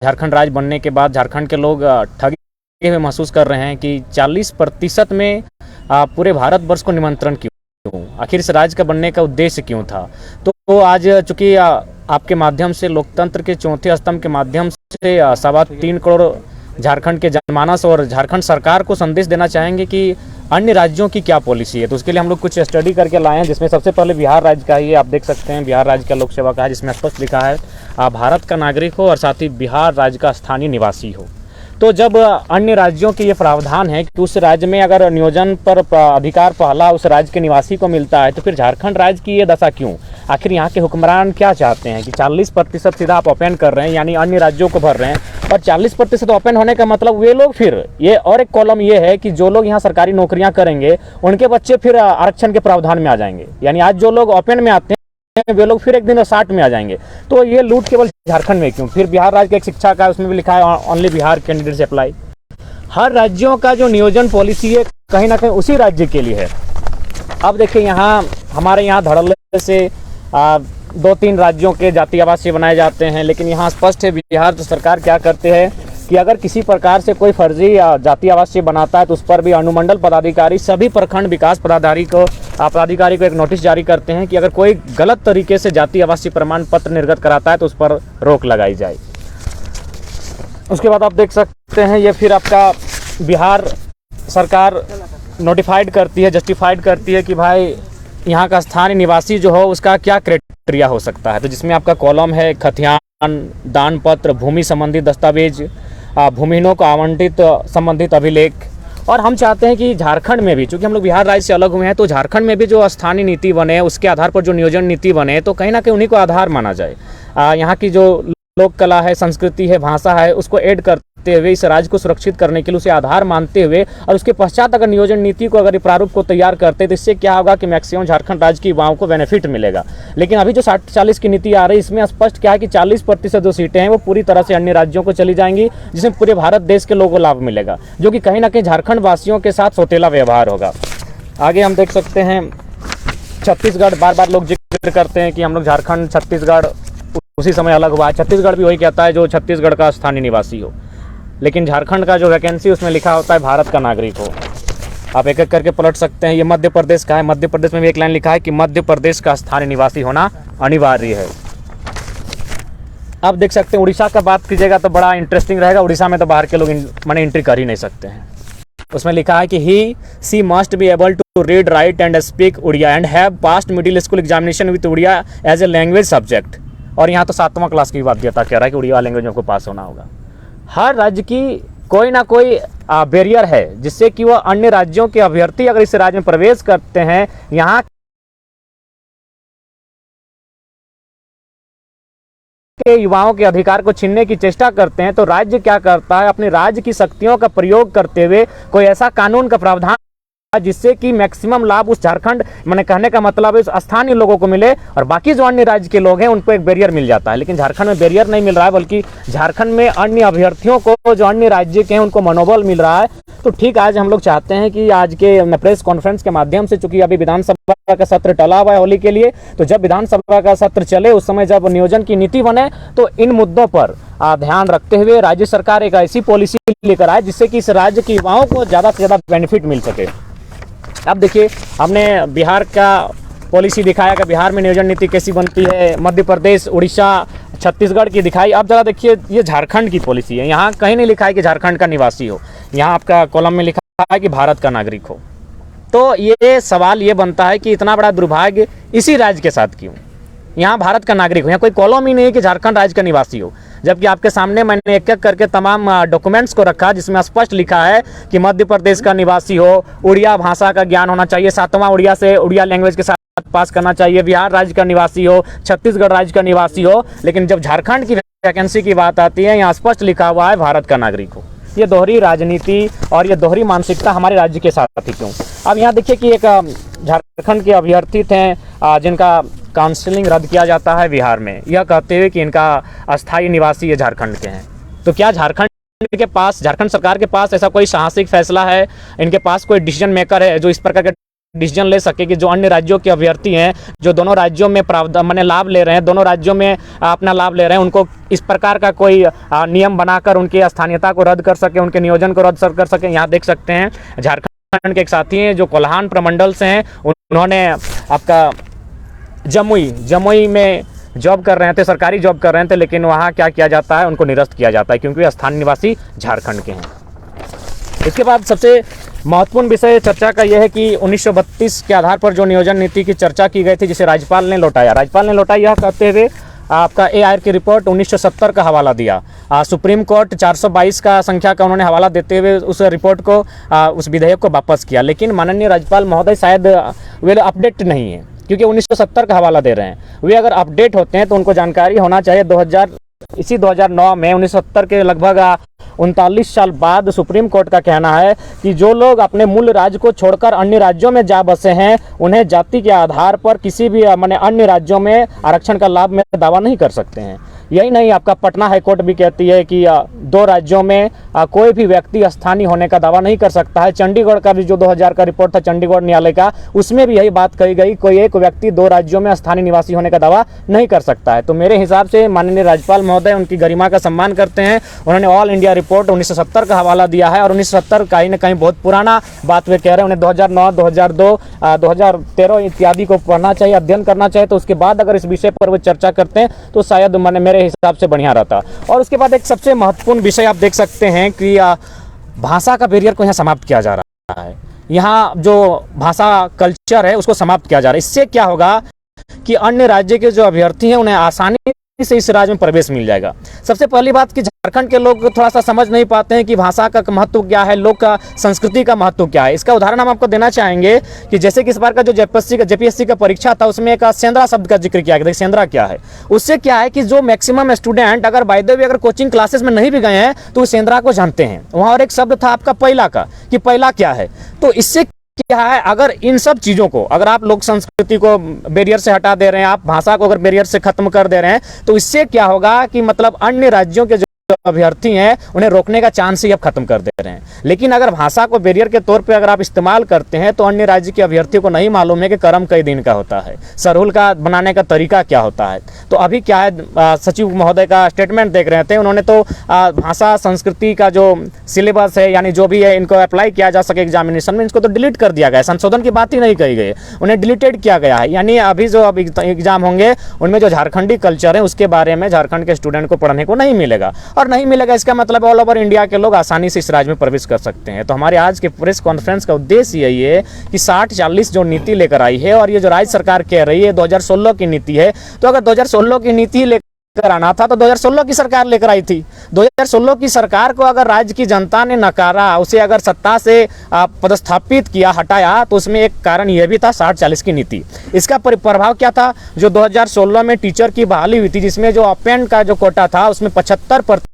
झारखंड राज्य बनने के बाद झारखंड के लोग ठगे हुए महसूस कर रहे हैं कि 40% में पूरे भारतवर्ष को निमंत्रण क्यों, आखिर इस राज्य का बनने का उद्देश्य क्यों था। तो आज चूंकि आपके माध्यम से लोकतंत्र के चौथे स्तंभ के माध्यम से 3.25 करोड़ झारखंड के जनमानस और झारखंड सरकार को संदेश देना चाहेंगे कि अन्य राज्यों की क्या पॉलिसी है। तो उसके लिए हम लोग कुछ स्टडी करके लाए हैं, जिसमें सबसे पहले बिहार राज्य का ही आप देख सकते हैं। बिहार राज्य का लोक सेवा का है, जिसमें स्पष्ट लिखा है भारत का नागरिक हो और साथ ही बिहार राज्य का स्थानीय निवासी हो। तो जब अन्य राज्यों के ये प्रावधान है कि उस राज्य में अगर नियोजन पर अधिकार पहला उस राज्य के निवासी को मिलता है, तो फिर झारखंड राज्य की ये दशा क्यों? आखिर यहाँ के हुक्मरान क्या चाहते हैं कि 40% सीधा आप ओपन कर रहे हैं, यानी अन्य राज्यों को भर रहे हैं। और 40% ओपन होने का मतलब वे लोग फिर ये और एक कॉलम ये है कि जो लोग यहाँ सरकारी नौकरियाँ करेंगे उनके बच्चे फिर आरक्षण के प्रावधान में आ जाएंगे। यानी आज जो लोग ओपन में आते हैं वे लोग फिर एक दिन 60 में आ जाएंगे। तो ये लूट केवल झारखंड में क्यों? फिर बिहार राज्य का एक शिक्षा का उसमें भी लिखा है ओनली बिहार कैंडिडेट से अप्लाई। हर राज्यों का जो नियोजन पॉलिसी है कहीं ना कहीं उसी राज्य के लिए है। अब देखिए यहाँ हमारे यहाँ धड़ल्ले से 2-3 राज्यों के जाति आवासीय बनाए जाते हैं, लेकिन यहाँ स्पष्ट है बिहार तो सरकार क्या करते हैं कि अगर किसी प्रकार से कोई फर्जी जाति आवासीय बनाता है तो उस पर भी अनुमंडल पदाधिकारी सभी प्रखंड विकास पदाधिकारी को एक नोटिस जारी करते हैं कि अगर कोई गलत तरीके से जाति आवासीय प्रमाण पत्र निर्गत कराता है तो उस पर रोक लगाई जाए। उसके बाद आप देख सकते हैं ये फिर आपका बिहार सरकार नोटिफाइड करती है, जस्टिफाइड करती है कि भाई यहाँ का स्थानीय निवासी जो हो उसका क्या क्राइटेरिया हो सकता है। तो जिसमें आपका कॉलम है खतियान, दान पत्र, भूमि संबंधी दस्तावेज, भूमिहीनों को आवंटित संबंधित अभिलेख। और हम चाहते हैं कि झारखंड में भी, चूंकि हम लोग बिहार राज्य से अलग हुए हैं, तो झारखंड में भी जो स्थानीय नीति बने उसके आधार पर जो नियोजन नीति बने तो कहीं ना कहीं उन्हीं को आधार माना जाए। यहाँ की जो लोक कला है, संस्कृति है, भाषा है, उसको ऐड करते हुए इस राज्य को सुरक्षित करने के लिए उसे आधार मानते हुए और उसके पश्चात अगर नियोजन नीति को अगर प्रारूप को तैयार करते तो इससे क्या होगा कि मैक्सिमम झारखंड राज्य की युवाओं को बेनिफिट मिलेगा। लेकिन अभी जो 60-40 की नीति आ रही है इसमें स्पष्ट क्या है कि 40% जो सीटें हैं वो पूरी तरह से अन्य राज्यों को चली जाएंगी, जिसमें पूरे भारत देश के लोगों को लाभ मिलेगा, जो कि कहीं ना कहीं झारखंड वासियों के साथ सौतेला व्यवहार होगा। आगे हम देख सकते हैं छत्तीसगढ़, बार बार लोग जिक्र करते हैं कि हम लोग झारखंड छत्तीसगढ़ उसी समय अलग हुआ है। छत्तीसगढ़ भी वही कहता है जो छत्तीसगढ़ का स्थानीय निवासी हो, लेकिन झारखंड का जो वैकेंसी उसमें लिखा होता है भारत का नागरिक हो। आप एक एक करके पलट सकते हैं। ये मध्य प्रदेश का है, मध्य प्रदेश में भी एक लाइन लिखा है कि मध्य प्रदेश का स्थानीय निवासी होना अनिवार्य है। आप देख सकते हैं उड़ीसा का बात कीजिएगा तो बड़ा इंटरेस्टिंग रहेगा। उड़ीसा में तो बाहर के लोग माने एंट्री कर ही नहीं सकते हैं। उसमें लिखा है कि he she must be able to read, write and speak Odia and have passed middle school examination with Odia as a language subject. और यहाँ तो 7वां क्लास की बाध्यता कह रहा है कि उड़िया लैंग्वेज में को पास होना होगा। हर राज्य की कोई ना कोई बैरियर है जिससे कि वह अन्य राज्यों के अभ्यर्थी अगर इस राज्य में प्रवेश करते हैं, यहाँ के युवाओं के अधिकार को छीनने की चेष्टा करते हैं, तो राज्य क्या करता है, अपने राज्य की शक्तियों का प्रयोग करते हुए कोई ऐसा कानून का प्रावधान जिससे कि मैक्सिमम लाभ उस झारखंड, मैंने कहने का मतलब है स्थानीय लोगों को मिले और बाकी जो अन्य राज्य के लोग हैं उनको एक बैरियर मिल जाता है। लेकिन झारखंड में बैरियर नहीं मिल रहा है, बल्कि झारखंड में अन्य अभ्यर्थियों को जो अन्य राज्य के हैं उनको मनोबल मिल रहा है। तो ठीक आज हम लोग चाहते हैं कि आज के प्रेस कॉन्फ्रेंस के माध्यम से, चूंकि अभी विधानसभा का सत्र टला हुआ है होली के लिए, तो जब विधानसभा का सत्र चले उस समय जब नियोजन की नीति बने तो इन मुद्दों पर ध्यान रखते हुए राज्य सरकार एक ऐसी पॉलिसी लेकर आए जिससे कि इस राज्य के युवाओं को ज़्यादा से ज़्यादा बेनिफिट मिल सके। अब देखिए हमने बिहार का पॉलिसी दिखाया कि बिहार में नियोजन नीति कैसी बनती है, मध्य प्रदेश, उड़ीसा, छत्तीसगढ़ की दिखाई। अब जरा देखिए ये झारखंड की पॉलिसी है। यहाँ कहीं नहीं लिखा है कि झारखंड का निवासी हो, यहाँ आपका कॉलम में लिखा है कि भारत का नागरिक हो। तो ये सवाल ये बनता है कि इतना बड़ा दुर्भाग्य इसी राज्य के साथ क्यों? यहाँ भारत का नागरिक हो, यहाँ कोई कॉलम ही नहीं है कि झारखंड राज्य का निवासी हो, जबकि आपके सामने मैंने एक एक करके तमाम डॉक्यूमेंट्स को रखा जिसमें स्पष्ट लिखा है कि मध्य प्रदेश का निवासी हो, उड़िया भाषा का ज्ञान होना चाहिए, 7वां उड़िया से उड़िया लैंग्वेज के साथ पास करना चाहिए, बिहार राज्य का निवासी हो, छत्तीसगढ़ राज्य का निवासी हो। लेकिन जब झारखंड की वैकेंसी की बात आती है यहाँ स्पष्ट लिखा हुआ है भारत का नागरिक हो। ये दोहरी राजनीति और ये दोहरी मानसिकता हमारे राज्य के साथ ही क्यों? अब यहाँ देखिए कि एक झारखंड के अभ्यर्थी थे जिनका काउंसलिंग रद्द किया जाता है बिहार में, यह कहते हुए कि इनका अस्थायी निवासी ये झारखंड के हैं। तो क्या झारखंड के पास, झारखंड सरकार के पास ऐसा कोई साहसिक फैसला है, इनके पास कोई डिसीजन मेकर है जो इस प्रकार के डिसीजन ले सके कि जो अन्य राज्यों के अभ्यर्थी हैं, जो दोनों राज्यों में प्रावधान माने लाभ ले रहे हैं, दोनों राज्यों में अपना लाभ ले रहे हैं, उनको इस प्रकार का कोई नियम बनाकर उनकी स्थानीयता को रद्द कर सके, उनके नियोजन को रद्द कर सके। यहाँ देख सकते हैं झारखंड के एक साथी हैं जो कोल्हान प्रमंडल से हैं, उन्होंने आपका जमुई में जॉब कर रहे थे, सरकारी जॉब कर रहे थे, लेकिन वहाँ क्या किया जाता है, उनको निरस्त किया जाता है क्योंकि स्थानीय निवासी झारखंड के हैं। इसके बाद सबसे महत्वपूर्ण विषय चर्चा का यह है कि 1932 के आधार पर जो नियोजन नीति की चर्चा की गई थी, जिसे राज्यपाल ने लौटाया यह कहते हुए आपका AIR की रिपोर्ट 1970 का हवाला दिया। सुप्रीम कोर्ट 422 का संख्या का उन्होंने हवाला देते हुए उस रिपोर्ट को उस विधेयक को वापस किया, लेकिन माननीय राज्यपाल महोदय शायद वे अपडेट नहीं है क्योंकि 1970 का हवाला दे रहे हैं। वे अगर अपडेट होते हैं तो उनको जानकारी होना चाहिए 2009 में 1970 के लगभग 39 साल बाद सुप्रीम कोर्ट का कहना है कि जो लोग अपने मूल राज्य को छोड़कर अन्य राज्यों में जा बसे हैं, उन्हें जाति के आधार पर किसी भी माने अन्य राज्यों में आरक्षण का लाभ में दावा नहीं कर सकते हैं। यही नहीं, आपका पटना हाईकोर्ट भी कहती है कि दो राज्यों में कोई भी व्यक्ति स्थानीय होने का दावा नहीं कर सकता है। चंडीगढ़ का भी जो 2000 का रिपोर्ट था चंडीगढ़ न्यायालय का, उसमें भी यही बात कही गई, कोई एक व्यक्ति दो राज्यों में स्थानीय निवासी होने का दावा नहीं कर सकता है। तो मेरे हिसाब से माननीय राज्यपाल महोदय उनकी गरिमा का सम्मान करते हैं। उन्होंने ऑल इंडिया रिपोर्ट 1970 का हवाला दिया है और 1970 कहीं ना कहीं बहुत पुराना बात वे कह रहे हैं। उन्हें 2009, 2002, 2013 इत्यादि को पढ़ना चाहिए, अध्ययन करना चाहिए। तो उसके बाद अगर इस विषय पर वो चर्चा करते हैं तो शायद मेरे हिसाब से बढ़िया रहता। और उसके बाद एक सबसे महत्वपूर्ण विषय आप देख सकते हैं कि भाषा का बैरियर को यहाँ समाप्त किया जा रहा है। यहाँ जो भाषा कल्चर है उसको समाप्त किया जा रहा है। इससे क्या होगा कि अन्य राज्य के जो अभ्यर्थी हैं उन्हें आसानी से इस राज्य में प्रवेश मिल जाएगा। सबसे पहली बात कि झारखंड के लोग थोड़ा सा समझ नहीं पाते हैं कि भाषा का महत्व क्या है, लोक का संस्कृति का महत्व क्या है। इसका उदाहरण हम आपको देना चाहेंगे कि जैसे कि इस बार का जो जेपीएससी का परीक्षा था उसमें एक सेंद्रा शब्द का जिक्र किया गया। सेंद्रा क्या है, उससे क्या है कि जो मैक्सिमम स्टूडेंट अगर बाय द वे अगर कोचिंग क्लासेस में नहीं भी गए हैं तो सेंद्रा को जानते हैं। वहाँ और एक शब्द था आपका पहिला का, कि पहिला क्या है। तो इससे क्या है, अगर इन सब चीज़ों को अगर आप लोक संस्कृति को बैरियर से हटा दे रहे हैं, आप भाषा को अगर बैरियर से खत्म कर दे रहे हैं, तो इससे क्या होगा कि मतलब अन्य राज्यों के जो अभ्यर्थी हैं उन्हें रोकने का चांस ही अब खत्म कर दे रहे हैं। लेकिन अगर भाषा को बैरियर के तौर पे अगर आप इस्तेमाल करते हैं तो अन्य राज्य के अभ्यर्थियों को नहीं मालूम है कि कर्म कई दिन का होता है, सरहुल का बनाने का तरीका क्या होता है। तो अभी क्या है, सचिव महोदय का स्टेटमेंट देख रहे थे, उन्होंने तो भाषा संस्कृति का जो सिलेबस है यानी जो भी है इनको अप्लाई किया जा सके एग्जामिनेशन में, इसको तो डिलीट कर दिया गया, संशोधन की बात ही नहीं कही गई, उन्हें डिलीटेड किया गया है। यानी अभी जो अब एग्जाम होंगे उनमें जो झारखंडी कल्चर है उसके बारे में झारखंड के स्टूडेंट को पढ़ने को नहीं मिलेगा। और नहीं मिलेगा इसका मतलब ऑल ओवर इंडिया के लोग आसानी से इस राज्य में प्रवेश कर सकते हैं। तो हमारे आज के प्रेस कॉन्फ्रेंस का उद्देश्य यही है कि 60-40 जो नीति लेकर आई है और ये जो राज्य सरकार कह रही है 2016 की नीति है, तो अगर 2016 की नीति लेकर आना था तो 2016 की सरकार लेकर आई थी। 2016 की सरकार को अगर राज्य की जनता ने नकारा, उसे अगर सत्ता से पदस्थापित किया, हटाया, तो उसमें एक कारण यह भी था 60-40 की नीति। इसका प्रभाव क्या था, जो 2016 में टीचर की बहाली हुई थी जिसमें जो अपेंड का जो कोटा था उसमें 75%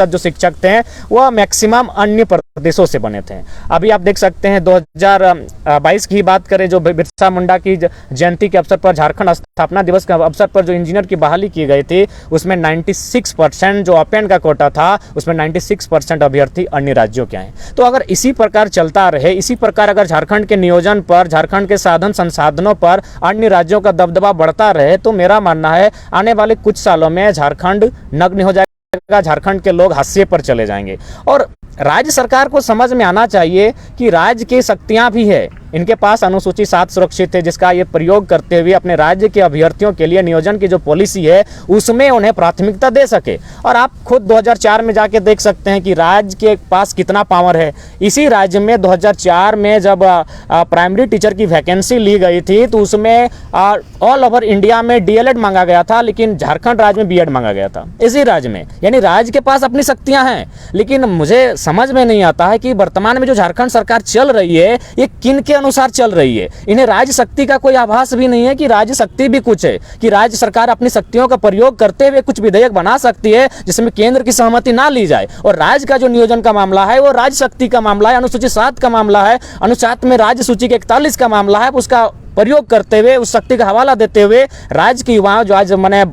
जो शिक्षक थे वह मैक्सिमम अन्य प्रदेशों से बने थे। अभी आप देख सकते हैं 2022 की बात करें, जो बिरसा मुंडा की जयंती के अवसर पर, झारखंड स्थापना दिवस के अवसर पर जो इंजीनियर की बहाली की गई थी उसमें 96% जो अपेंड का कोटा था उसमें 96% अभ्यर्थी अन्य राज्यों के हैं। तो अगर इसी प्रकार चलता रहे, इसी प्रकार अगर झारखंड के नियोजन पर, झारखंड के साधन संसाधनों पर अन्य राज्यों का दबदबा बढ़ता रहे, तो मेरा मानना है आने वाले कुछ सालों में झारखंड नग्न हो जाएगा, झारखंड के लोग हाशिए पर चले जाएंगे। और राज्य सरकार को समझ में आना चाहिए कि राज्य की शक्तियां भी है, इनके पास अनुसूची 7 सुरक्षित है जिसका ये प्रयोग करते हुए अपने राज्य के अभ्यर्थियों के लिए नियोजन की जो पॉलिसी है उसमें उन्हें प्राथमिकता दे सके। और आप खुद 2004 में जाके देख सकते हैं कि राज्य के पास कितना पावर है। इसी राज्य में 2004 में जब प्राइमरी टीचर की वैकेंसी ली गई थी तो उसमें ऑल ओवर इंडिया में डीएलएड मांगा गया था, लेकिन झारखंड राज्य में बीएड मांगा गया था इसी राज्य में। यानी राज्य के पास अपनी शक्तियां हैं, लेकिन मुझे समझ में नहीं आता है कि वर्तमान में जो झारखंड सरकार चल रही है ये किन के अनुसार चल रही है। इन्हें राज्य शक्ति का कोई आभास भी नहीं है कि राज्य शक्ति भी कुछ है, कि राज्य सरकार अपनी शक्तियों का प्रयोग करते हुए कुछ विधेयक बना सकती है जिसमें केंद्र की सहमति ना ली जाए। और राज्य का जो नियोजन का मामला है वो राज्य शक्ति का मामला है, अनुसूची 7 का मामला है, अनुच्छेद में राज्य सूची के 41 का मामला है। उसका प्रयोग करते हुए, उस शक्ति का हवाला देते हुए राज्य के युवा जो आज मैंने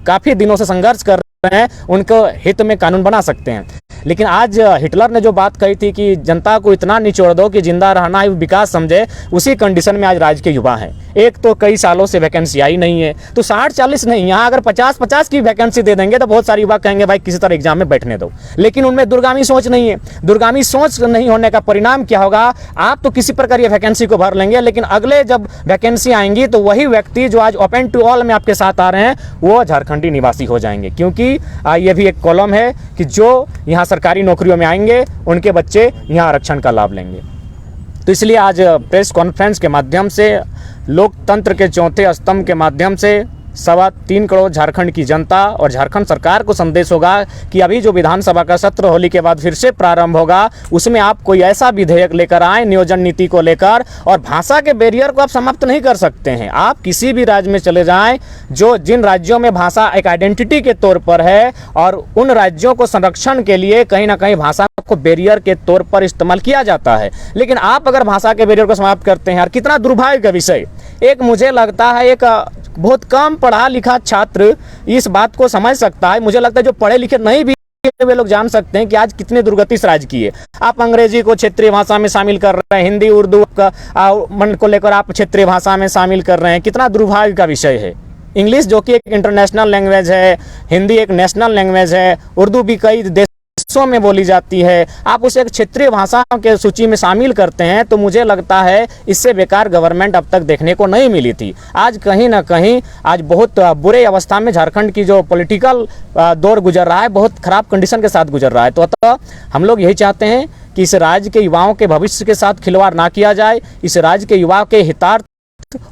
काफी दिनों से संघर्ष कर रहे हैं उनको हित में कानून बना सकते हैं। लेकिन आज हिटलर ने जो बात कही थी कि जनता को इतना निचोड़ दो कि जिंदा रहना ही विकास समझे, उसी कंडीशन में आज राज्य के युवा हैं। एक तो कई सालों से वैकेंसी आई नहीं है, तो 60-40 नहीं, यहाँ अगर 50-50 की वैकेंसी दे देंगे तो बहुत सारे युवा कहेंगे भाई किसी तरह एग्जाम में बैठने दो, लेकिन उनमें दूरगामी सोच नहीं है। दूरगामी सोच नहीं होने का परिणाम क्या होगा, आप तो किसी प्रकार ये वैकेंसी को भर लेंगे, लेकिन अगले जब वैकेंसी आएंगी तो वही व्यक्ति जो आज ओपन टू ऑल में आपके साथ आ रहे हैं वो झारखंडी निवासी हो जाएंगे, क्योंकि ये भी एक कॉलम है कि जो यहाँ सरकारी नौकरियों में आएंगे उनके बच्चे यहाँ आरक्षण का लाभ लेंगे। तो इसलिए आज प्रेस कॉन्फ्रेंस के माध्यम से लोकतंत्र के चौथे स्तंभ के माध्यम से 3.25 करोड़ झारखंड की जनता और झारखंड सरकार को संदेश होगा कि अभी जो विधानसभा का सत्र होली के बाद फिर से प्रारंभ होगा, उसमें आप कोई ऐसा विधेयक लेकर आए नियोजन नीति को लेकर, और भाषा के बैरियर को आप समाप्त नहीं कर सकते हैं। आप किसी भी राज्य में चले जाएं, जिन राज्यों में भाषा एक आइडेंटिटी के तौर पर है, और उन राज्यों को संरक्षण के लिए कहीं ना कहीं भाषा को बैरियर के तौर पर इस्तेमाल किया जाता है। लेकिन आप अगर भाषा के बैरियर को समाप्त करते हैं, और कितना दुर्भाग्य का विषय, एक मुझे लगता है एक बहुत कम पढ़ा लिखा छात्र इस बात को समझ सकता है, मुझे लगता है जो पढ़े लिखे नहीं भी वे लोग जान सकते हैं कि आज कितने दुर्गति से राज्य की है। आप अंग्रेजी को क्षेत्रीय भाषा में शामिल कर रहे हैं, हिंदी उर्दू मन को लेकर आप क्षेत्रीय भाषा में शामिल कर रहे हैं, कितना दुर्भाग्य का विषय है। इंग्लिश जो कि एक इंटरनेशनल लैंग्वेज है, हिंदी एक नेशनल लैंग्वेज है, उर्दू भी कई देशों में बोली जाती है, आप उसे एक क्षेत्रीय भाषा के सूची में शामिल करते हैं, तो मुझे लगता है इससे बेकार गवर्नमेंट अब तक देखने को नहीं मिली थी। आज कहीं ना कहीं आज बहुत बुरे अवस्था में झारखंड की जो पॉलिटिकल दौर गुजर रहा है, बहुत खराब कंडीशन के साथ गुजर रहा है। तो अतः हम लोग यही चाहते हैं कि इस राज्य के युवाओं के भविष्य के साथ खिलवाड़ ना किया जाए, इस राज्य के युवाओं के हितार्थ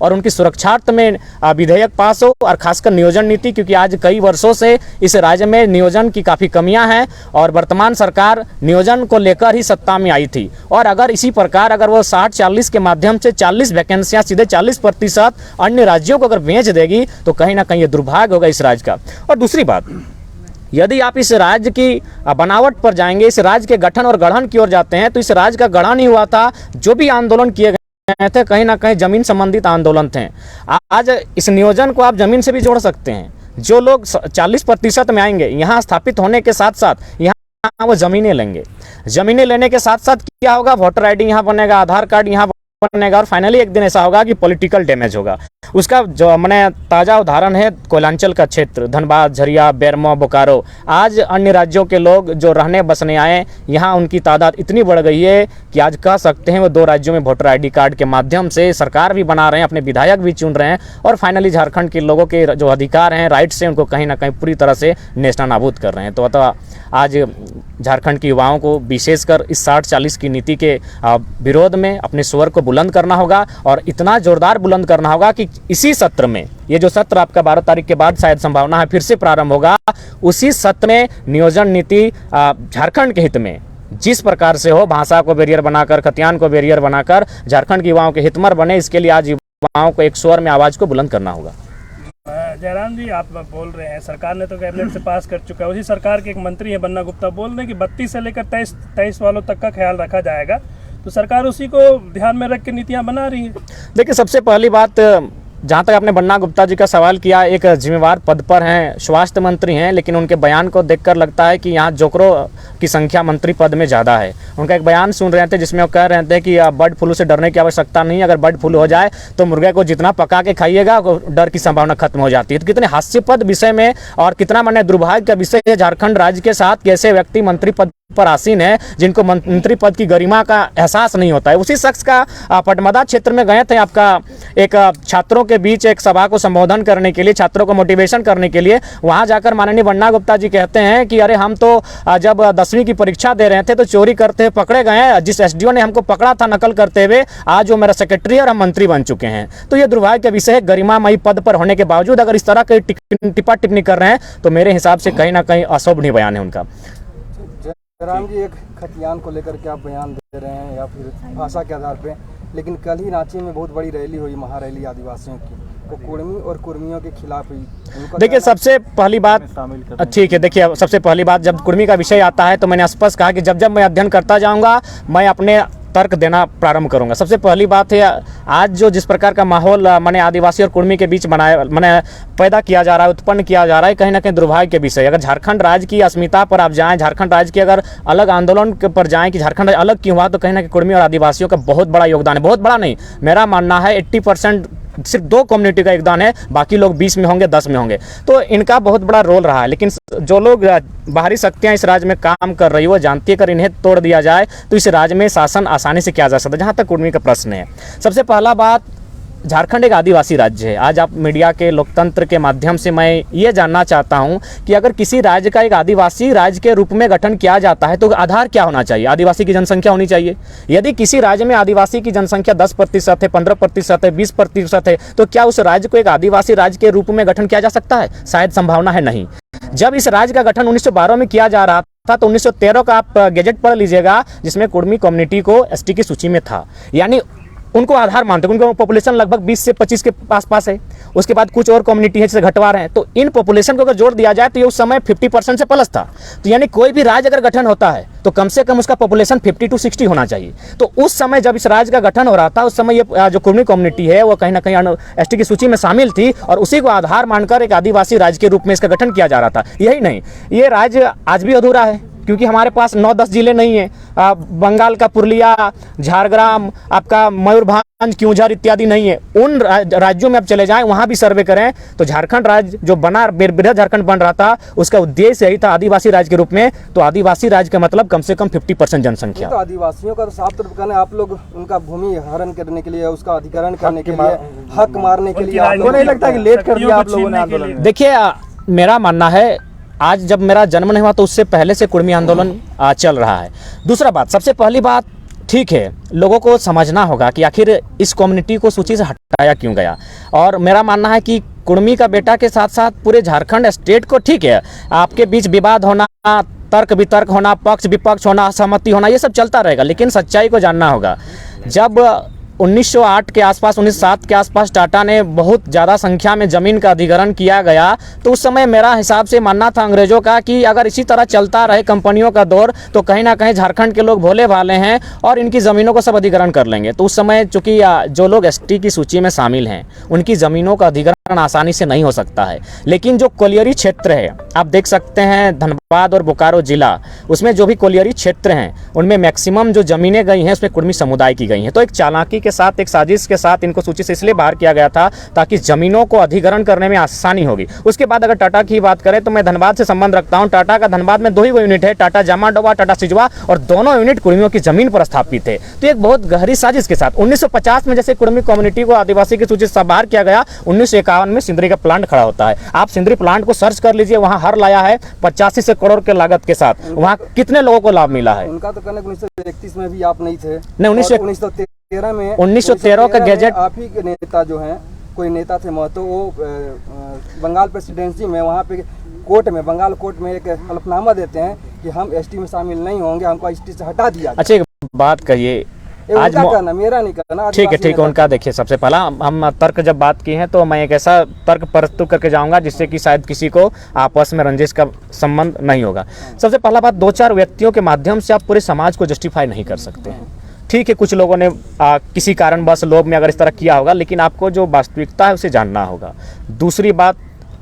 और उनकी सुरक्षार्थ में विधेयक पास हो, और खासकर नियोजन नीति, क्योंकि आज कई वर्षों से इस राज्य में नियोजन की काफ़ी कमियां हैं, और वर्तमान सरकार नियोजन को लेकर ही सत्ता में आई थी। और अगर इसी प्रकार अगर वो 60-40 के माध्यम से 40 वैकेंसियां सीधे 40% अन्य राज्यों को अगर बेच देगी, तो कहीं ना कहीं ये दुर्भाग्य होगा इस राज्य का। और दूसरी बात, यदि आप इस राज्य की बनावट पर जाएंगे, इस राज्य के गठन और गढ़न की ओर जाते हैं, तो इस राज्य का गढ़न ही हुआ था, जो भी आंदोलन किए थे कहीं ना कहीं जमीन संबंधित आंदोलन थे। आज इस नियोजन को आप जमीन से भी जोड़ सकते हैं। जो लोग 40% में आएंगे, यहाँ स्थापित होने के साथ साथ यहाँ वो जमीनें लेंगे, जमीनें लेने के साथ साथ क्या होगा, वोटर आईडी यहाँ बनेगा, आधार कार्ड यहाँ बनेगा, और फाइनली एक दिन ऐसा होगा कि पॉलिटिकल डैमेज होगा। उसका जो मैंने ताज़ा उदाहरण है कोयलांचल का क्षेत्र, धनबाद, झरिया, बेरमो, बोकारो। आज अन्य राज्यों के लोग जो रहने बसने आए, यहाँ उनकी तादाद इतनी बढ़ गई है कि आज कह सकते हैं वो 2 राज्यों में वोटर आईडी कार्ड के माध्यम से सरकार भी बना रहे हैं, अपने विधायक भी चुन रहे हैं, और फाइनली झारखंड के लोगों के जो अधिकार हैं, राइट्स हैं, उनको कहीं ना कहीं पूरी तरह से नेस्तनाबूद कर रहे हैं। तो अतः आज झारखंड के युवाओं को विशेषकर इस 60-40 की नीति के विरोध में अपने स्वर को बुलंद करना होगा, और इतना जोरदार बुलंद करना होगा कि इसी सत्र में, ये जो सत्र आपका 12 तारीख के बाद शायद संभावना है फिर से प्रारंभ होगा, उसी सत्र में नियोजन नीति झारखंड के हित में जिस प्रकार से हो, भाषा को बैरियर बनाकर, खतियान को बैरियर बनाकर झारखंड के युवाओं के हितमर बने, इसके लिए आज युवाओं को एक स्वर में आवाज़ को बुलंद करना होगा। जयराम जी, आप बोल रहे हैं सरकार ने तो कैबिनेट से पास कर चुका है, उसी सरकार के एक मंत्री हैं बन्ना गुप्ता, बोल रहे हैं कि 32 से लेकर 23 वालों तक का ख्याल रखा जाएगा, तो सरकार उसी को ध्यान में रख के नीतियां बना रही है। देखिए, सबसे पहली बात, जहाँ तक आपने बन्ना गुप्ता जी का सवाल किया, एक जिम्मेवार पद पर हैं, स्वास्थ्य मंत्री हैं, लेकिन उनके बयान को देखकर लगता है कि यहाँ जोकरों की संख्या मंत्री पद में ज़्यादा है। उनका एक बयान सुन रहे थे जिसमें वो कह रहे थे कि बर्ड फ्लू से डरने की आवश्यकता नहीं, अगर बर्ड फ्लू हो जाए तो मुर्गे को जितना पका के खाइएगा डर की संभावना खत्म हो जाती है। तो कितने हास्यास्पद विषय में और कितना माने दुर्भाग्य का विषय है झारखंड राज्य के साथ कि ऐसे व्यक्ति मंत्री पद पर आसीन है जिनको मंत्री पद की गरिमा का एहसास नहीं होता है। उसी शख्स का पटमदा क्षेत्र में गए थे, आपका एक छात्रों के बीच एक सभा को संबोधन करने के लिए, छात्रों को मोटिवेशन करने के लिए। वहां जाकर माननीय बन्ना गुप्ता जी कहते हैं कि अरे हम तो जब 10वीं की परीक्षा दे रहे थे तो चोरी करते हुए पकड़े गए, जिस एसडीओ ने हमको पकड़ा था नकल करते हुए, आज वो मेरा सेक्रेटरी है और हम मंत्री बन चुके हैं। तो ये दुर्भाग्य का विषय है, गरिमामयी पद पर होने के बावजूद अगर इस तरह के टिप्पा टिप्पणी कर रहे हैं तो मेरे हिसाब से कहीं ना कहीं अशोभनीय बयान है उनका। जयराम जी, एक खतियान को लेकर के आप बयान दे रहे हैं या फिर भाषा के आधार पे, लेकिन कल ही रांची में बहुत बड़ी रैली हुई, महारैली आदिवासियों की, वो कुर्मी और कुर्मियों के खिलाफ हुई। देखिए, सबसे पहली बात, ठीक है, देखिए सबसे पहली बात, जब कुर्मी का विषय आता है तो मैंने स्पष्ट कहा कि जब जब मैं अध्ययन करता जाऊंगा मैं अपने तर्क देना प्रारंभ करूंगा। सबसे पहली बात है, आज जो जिस प्रकार का माहौल माने आदिवासी और कुर्मी के बीच बनाया माने पैदा किया जा रहा है, उत्पन्न किया जा रहा है, कहीं ना कहीं दुर्भाग्य के विषय। अगर झारखंड राज्य की अस्मिता पर आप जाएं, झारखंड राज्य के अगर अलग आंदोलन पर जाएं कि झारखंड राज्य अलग क्यों हुआ, तो कहीं ना कहीं कुर्मी और आदिवासियों का बहुत बड़ा योगदान है। बहुत बड़ा नहीं, मेरा मानना है 80% सिर्फ 2 कम्युनिटी का योगदान है, बाकी लोग 20 में होंगे, 10 में होंगे, तो इनका बहुत बड़ा रोल रहा है। लेकिन जो लोग बाहरी शक्तियां इस राज्य में काम कर रही है वो जानती है अगर इन्हें तोड़ दिया जाए तो इस राज्य में शासन आसानी से किया जा सकता है। जहाँ तक कुर्मी का प्रश्न है, सबसे पहला बात, झारखंड एक आदिवासी राज्य है। आज आप मीडिया के लोकतंत्र के माध्यम से मैं ये जानना चाहता हूं कि अगर किसी राज्य का एक आदिवासी राज्य के रूप में गठन किया जाता है तो आधार क्या होना चाहिए? आदिवासी की जनसंख्या होनी चाहिए। यदि किसी राज्य में आदिवासी की जनसंख्या 10% है, 15% है, 20% है, तो क्या उस राज्य को एक आदिवासी राज्य के रूप में गठन किया जा सकता है? शायद संभावना है नहीं। जब इस राज्य का गठन 1912 में किया जा रहा था तो 1913 का आप गैजेट पढ़ लीजिएगा, जिसमें कुर्मी कम्युनिटी को एसटी की सूची में था, यानी उनको आधार मानते हैं। उनका पॉपुलेशन लगभग 20 से 25 के आसपास है। उसके बाद कुछ और कम्युनिटी है जिसे घटवा रहे हैं, तो इन पॉपुलेशन को अगर जोड़ दिया जाए तो ये उस समय 50% से प्लस था। तो यानी कोई भी राज्य अगर गठन होता है तो कम से कम उसका पॉपुलेशन 50 to 60 होना चाहिए। तो उस समय जब इस राज्य का गठन हो रहा था, उस समय ये जो कुर्मी कम्युनिटी है वो कहीं ना कहीं एसटी की सूची में शामिल थी और उसी को आधार मानकर एक आदिवासी राज्य के रूप में इसका गठन किया जा रहा था। यही नहीं, ये राज्य आज भी अधूरा है क्योंकि हमारे पास 9-10 जिले नहीं है। बंगाल का पुरुलिया, झारग्राम, आपका मयूरभंज, क्योंझार इत्यादि नहीं है। उन राज्यों में आप चले जाएं, वहां भी सर्वे करें तो झारखंड राज्य जो बना, बृहद झारखंड बन रहा था, उसका उद्देश्य यही था आदिवासी राज्य के रूप में। तो आदिवासी राज्य का मतलब कम से कम 50% जनसंख्या। तो आदिवासियों का तो साफ तौर पर कहना है, आप लोग उनका भूमि हरण करने के लिए, उसका अधिग्रहण करने के लिए, हक मारने के लिए, आपको नहीं लगता कि लेट कर दिया आप लोगों ने आंदोलन? देखिए, मेरा मानना है आज जब मेरा जन्म नहीं हुआ तो उससे पहले से कुर्मी आंदोलन चल रहा है। दूसरा बात, सबसे पहली बात, ठीक है, लोगों को समझना होगा कि आखिर इस कम्युनिटी को सूची से हटाया क्यों गया। और मेरा मानना है कि कुर्मी का बेटा के साथ साथ पूरे झारखंड स्टेट को, ठीक है, आपके बीच विवाद होना, तर्क वितर्क होना, पक्ष विपक्ष होना, असहमति होना, ये सब चलता रहेगा, लेकिन सच्चाई को जानना होगा। जब 1908 के आसपास, 1907 के आसपास टाटा ने बहुत ज़्यादा संख्या में ज़मीन का अधिग्रहण किया गया, तो उस समय मेरा हिसाब से मानना था अंग्रेज़ों का कि अगर इसी तरह चलता रहे कंपनियों का दौर तो कहीं ना कहीं झारखंड के लोग भोले भाले हैं और इनकी ज़मीनों को सब अधिग्रहण कर लेंगे। तो उस समय चूँकि जो लोग एसटी की सूची में शामिल हैं उनकी ज़मीनों का अधिग्रहण आसानी से नहीं हो सकता है। लेकिन जो कोलियरी क्षेत्र है, आप देख सकते हैं धनबाद और बोकारो जिला, उसमें जो भी कोलियरी क्षेत्र हैं उनमें मैक्सिमम जो ज़मीनें गई हैं उसमें कुर्मी समुदाय की गई हैं। तो एक चालाकी के साथ, एक साजिश के साथ इनको सूची से इसलिए बाहर किया गया था ताकि ज़मीनों को अधिग्रहण करने में आसानी होगी। उसके बाद अगर टाटा की बात करें तो मैं धनबाद से संबंध रखता हूं। टाटा का धनबाद में 2 ही यूनिट है, टाटा जामाडोवा, टाटा सिजवा, और दोनों यूनिट कुर्मियों की ज़मीन पर स्थापित है। तो एक बहुत गहरी साजिश के साथ 1950 में जैसे कुर्मी कम्युनिटी को आदिवासी की सूची से बाहर किया गया, 1951 में सिंदरी का प्लांट खड़ा होता है। आप सिंदरी प्लांट को सर्च कर लीजिए, वहाँ हर लाया है 85 से करोड़ के लागत के साथ। वहाँ कितने लोगों को लाभ मिला है? उनका तो कहना 1931 में भी आप नहीं थे। नहीं, 1913 में 1913 का गैजेट, आप ही के नेता जो हैं, कोई नेता थे महतो, वो बंगाल प्रेसिडेंसी में, वहाँ पे कोर्ट में, बंगाल कोर्ट में एक हलफनामा देते हैं कि हम एसटी में शामिल नहीं होंगे, हमको एसटी से हटा दिया। अच्छा एक बात कहिए, आज कहना, मेरा नहीं कहना, ठीक है, उनका देखिए, सबसे पहला हम तर्क जब बात की है तो मैं एक ऐसा तर्क प्रस्तुत करके जाऊंगा जिससे कि शायद किसी को आपस में रंजिश का संबंध नहीं होगा। सबसे पहला बात, 2-4 व्यक्तियों के माध्यम से आप पूरे समाज को जस्टिफाई नहीं कर सकते हैं। ठीक है, कुछ लोगों ने किसी कारणवश लोभ में अगर इस तरह किया होगा, लेकिन आपको जो वास्तविकता है उसे जानना होगा। दूसरी बात,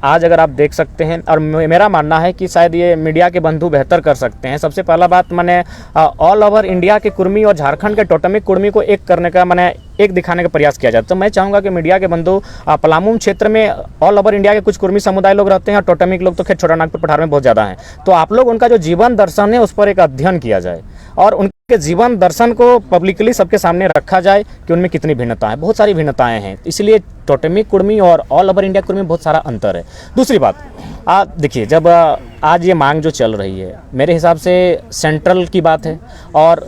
आज अगर आप देख सकते हैं, और मेरा मानना है कि शायद ये मीडिया के बंधु बेहतर कर सकते हैं। सबसे पहला बात, मैंने ऑल ओवर इंडिया के कुर्मी और झारखंड के टोटमिक कुर्मी को एक करने का, मैंने एक दिखाने का प्रयास किया जाए। तो मैं चाहूँगा कि मीडिया के बंधु, पलामू क्षेत्र में ऑल ओवर इंडिया के कुछ कुर्मी समुदाय लोग रहते हैं और टोटमिक लोग तो खैर छोटा नागपुर पठार में बहुत ज़्यादा हैं। तो आप लोग उनका जो जीवन दर्शन है उस पर एक अध्ययन किया जाए और उनके जीवन दर्शन को पब्लिकली सबके सामने रखा जाए कि उनमें कितनी भिन्नता है। बहुत सारी भिन्नताएं हैं, इसलिए टोटमिक कुर्मी और ऑल ओवर इंडिया कुर्मी में बहुत सारा अंतर है। दूसरी बात, देखिए, जब आज ये मांग जो चल रही है, मेरे हिसाब से सेंट्रल की बात है और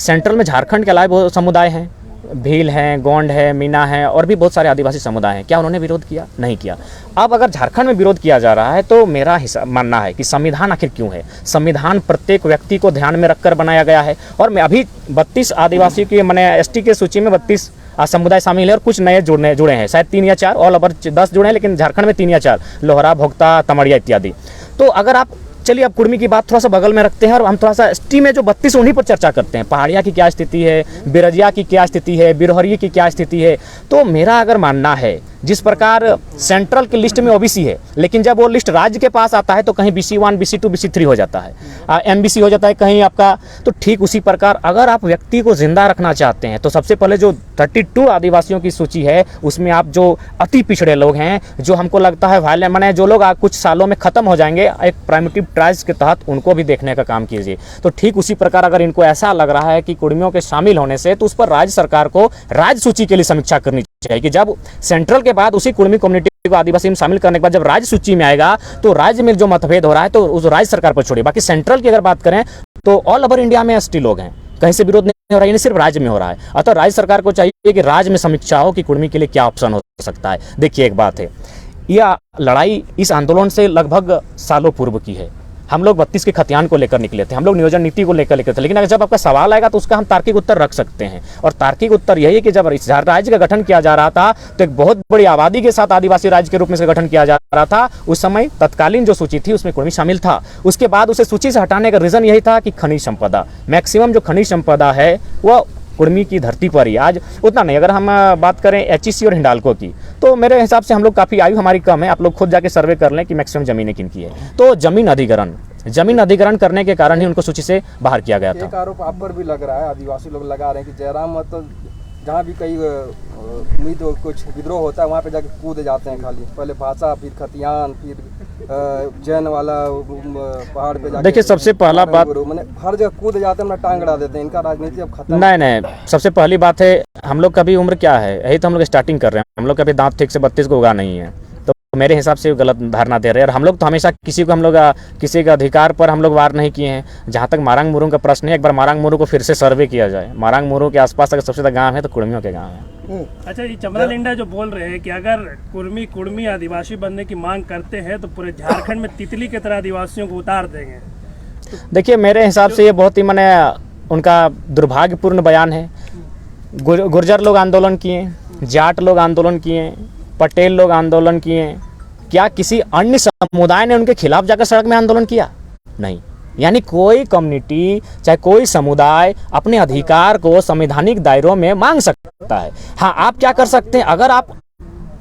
सेंट्रल में झारखंड के अलावा बहुत समुदाय हैं, भील हैं, गोंड है, मीना है और भी बहुत सारे आदिवासी समुदाय हैं। क्या उन्होंने विरोध किया? नहीं किया। अब अगर झारखंड में विरोध किया जा रहा है तो मेरा मानना है कि संविधान आखिर क्यों है? संविधान प्रत्येक व्यक्ति को ध्यान में रखकर बनाया गया है और मैं अभी 32 आदिवासी की, मैंने एसटी के सूची में 32 समुदाय शामिल है और कुछ नए जुड़े हैं, शायद 3 या 4, ऑल ओवर 10 जुड़े हैं, लेकिन झारखंड में 3 या 4, लोहरा, भोक्ता, तमड़िया इत्यादि। तो अगर आप चलिए अब कुर्मी की बात थोड़ा सा बगल में रखते हैं और हम थोड़ा सा एसटी में जो 32 उन्हीं पर चर्चा करते हैं। पहाड़िया की क्या स्थिति है, बिरजिया की क्या स्थिति है, बिरहरिया की क्या स्थिति है। तो मेरा अगर मानना है जिस प्रकार सेंट्रल की लिस्ट में ओबीसी है, लेकिन जब वो लिस्ट राज्य के पास आता है तो कहीं BC1, BC2, BC3 हो जाता है, MBC हो जाता है कहीं आपका। तो ठीक उसी प्रकार अगर आप व्यक्ति को जिंदा रखना चाहते हैं तो सबसे पहले जो 32 आदिवासियों की सूची है उसमें आप जो अति पिछड़े लोग हैं, जो हमको लगता है वायलेंट माने जो लोग कुछ सालों में खत्म हो जाएंगे, एक प्राइमेटिव ट्राइब्स के तहत उनको भी देखने का काम कीजिए। तो ठीक उसी प्रकार अगर इनको ऐसा लग रहा है कि कुर्मियों के शामिल होने से, तो उस पर राज्य सरकार को राज्य सूची के लिए समीक्षा करनी चाहिए कि जब सेंट्रल के बाद उसी कुर्मी कम्युनिटी को आदिवासी में शामिल करने के बाद जब राज्य सूची में आएगा तो राज्य में जो मतभेद हो रहा है तो उस राज्य सरकार पर छोड़िए। बाकी सेंट्रल की अगर बात करें तो ऑल ओवर इंडिया में एसटी लोग हैं, कहीं से विरोध नहीं हो रहा है, सिर्फ राज्य में हो रहा है। अतः राज्य सरकार को चाहिए कि राज्य में समीक्षा हो कि कुर्मी के लिए क्या ऑप्शन हो सकता है। देखिए एक बात है, यह लड़ाई इस आंदोलन से लगभग सालों पूर्व की है। हम लोग 32 के खतियान को लेकर निकले थे, हम लोग नियोजन नीति को लेकर निकले थे, लेकिन अगर जब आपका सवाल आएगा तो उसका हम तार्किक उत्तर रख सकते हैं। और तार्किक उत्तर यही है कि जब राज्य का गठन किया जा रहा था तो एक बहुत बड़ी आबादी के साथ आदिवासी राज्य के रूप में इसका गठन किया जा रहा था। उस समय तत्कालीन जो सूची थी उसमें कुर्मी शामिल था। उसके बाद उसे सूची से हटाने का रीजन यही था कि खनिज संपदा, मैक्सिमम जो खनिज संपदा है वह कुर्मी की धरती पर ही आज उतना नहीं। अगर हम बात करें HEC और हिंडाल्को की तो मेरे हिसाब से हम लोग काफ़ी आयु हमारी कम है। आप लोग खुद जाके सर्वे कर लें कि मैक्सिमम ज़मीनें किनकी है। तो जमीन अधिग्रहण करने के कारण ही उनको सूची से बाहर किया गया था। एक आरोप आप पर भी लग रहा है, आदिवासी लोग लगा रहे हैं कि जयराम मतलब जहाँ भी कहीं उम्मीद कुछ विद्रोह होता है वहाँ पे जाके कूद जाते हैं खाली, पहले भाषा फिर खतियान फिर जैन वाला पहाड़ पे जाके। देखिए सबसे पहला बात, मैंने हर जगह कूद जाते हैं, टांग अड़ा देते हैं। इनका राजनीति अब खत्म। नहीं, सबसे पहली बात है हम लोग कभी उम्र क्या है, यही तो हम लोग स्टार्टिंग कर रहे हैं। हम लोग कभी दांत ठीक से 32 को उगा नहीं है, तो मेरे हिसाब से गलत धारणा दे रहे हैं। और हम लोग तो हमेशा किसी के अधिकार पर हम लोग वार नहीं किए हैं। जहाँ तक मारांग मुरुंग का प्रश्न है, एक बार मारांग मुरुंग को फिर से सर्वे किया जाए। मारांग मुरुंग के आसपास अगर सबसे ज़्यादा गाँव है तो कुर्मियों के गाँव है। अच्छा, ये चमरा लिंडा जो बोल रहे हैं कि अगर कुर्मी आदिवासी बनने की मांग करते हैं तो पूरे झारखंड में तितली की तरह आदिवासियों को उतार देंगे। देखिए मेरे हिसाब से ये बहुत ही मैंने उनका दुर्भाग्यपूर्ण बयान है। गुर्जर लोग आंदोलन किए, जाट लोग आंदोलन किए, पटेल लोग आंदोलन किए, क्या किसी अन्य समुदाय ने उनके खिलाफ जाकर सड़क में आंदोलन किया? नहीं। यानी कोई कम्युनिटी चाहे कोई समुदाय अपने अधिकार को संवैधानिक दायरों में मांग सकता है। हाँ, आप क्या कर सकते हैं, अगर आप